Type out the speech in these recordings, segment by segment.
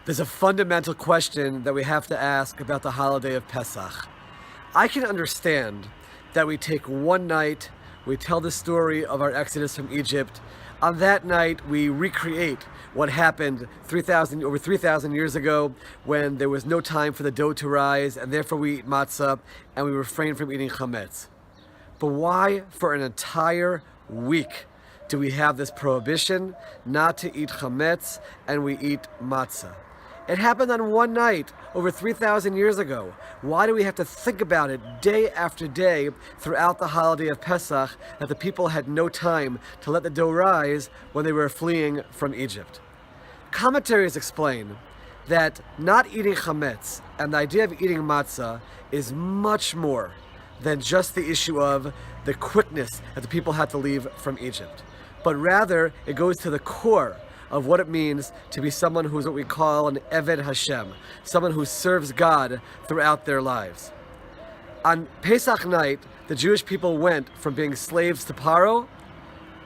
There's a fundamental question that we have to ask about the holiday of Pesach. I can understand that we take one night, we tell the story of our exodus from Egypt. On that night, we recreate what happened over 3,000 years ago when there was no time for the dough to rise, and therefore we eat matzah and we refrain from eating chametz. But why, for an entire week, do we have this prohibition not to eat chametz and we eat matzah? It happened on one night over 3,000 years ago. Why do we have to think about it day after day throughout the holiday of Pesach that the people had no time to let the dough rise when they were fleeing from Egypt? Commentaries explain that not eating chametz and the idea of eating matzah is much more than just the issue of the quickness that the people had to leave from Egypt, but rather it goes to the core of what it means to be someone who's what we call an Eved Hashem, someone who serves God throughout their lives. On Pesach night, the Jewish people went from being slaves to Paro,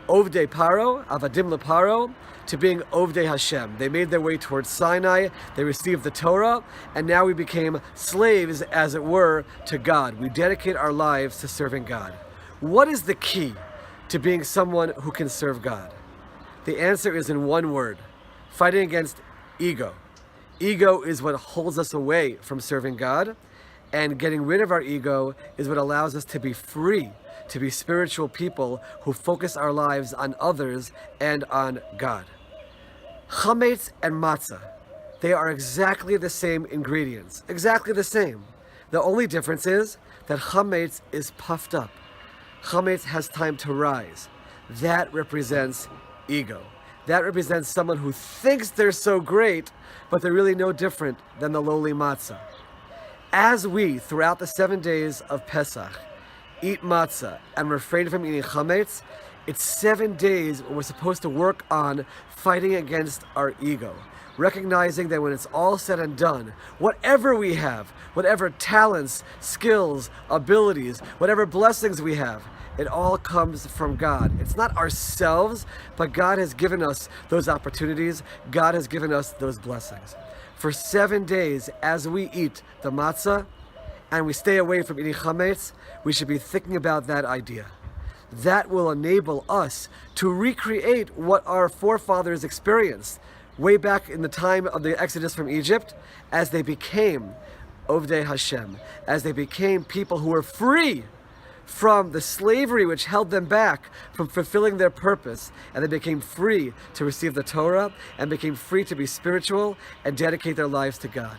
Ovdei Paro, Avadim LeParo, to being Ovdei Hashem. They made their way towards Sinai, they received the Torah, and now we became slaves, as it were, to God. We dedicate our lives to serving God. What is the key to being someone who can serve God? The answer is in one word: fighting against ego. Ego is what holds us away from serving God, and getting rid of our ego is what allows us to be free, to be spiritual people who focus our lives on others and on God. Chametz and matzah, they are exactly the same ingredients, exactly the same. The only difference is that chametz is puffed up. Chametz has time to rise. That represents ego. That represents someone who thinks they're so great, but they're really no different than the lowly matzah. As we, throughout the 7 days of Pesach, eat matzah and refrain from eating chametz, it's 7 days when we're supposed to work on fighting against our ego, recognizing that when it's all said and done, whatever we have, whatever talents, skills, abilities, whatever blessings we have, it all comes from God. It's not ourselves, but God has given us those opportunities. God has given us those blessings. For 7 days, as we eat the matzah and we stay away from eating chametz, we should be thinking about that idea. That will enable us to recreate what our forefathers experienced way back in the time of the exodus from Egypt, as they became Ovdei Hashem, as they became people who were free from the slavery which held them back from fulfilling their purpose, and they became free to receive the Torah and became free to be spiritual and dedicate their lives to God.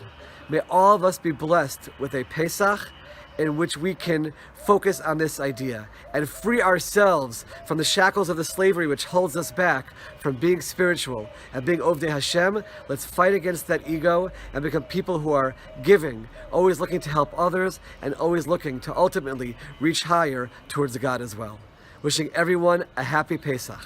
May all of us be blessed with a Pesach in which we can focus on this idea and free ourselves from the shackles of the slavery which holds us back from being spiritual and being Ovdei Hashem. Let's fight against that ego and become people who are giving, always looking to help others, and always looking to ultimately reach higher towards God as well. Wishing everyone a happy Pesach.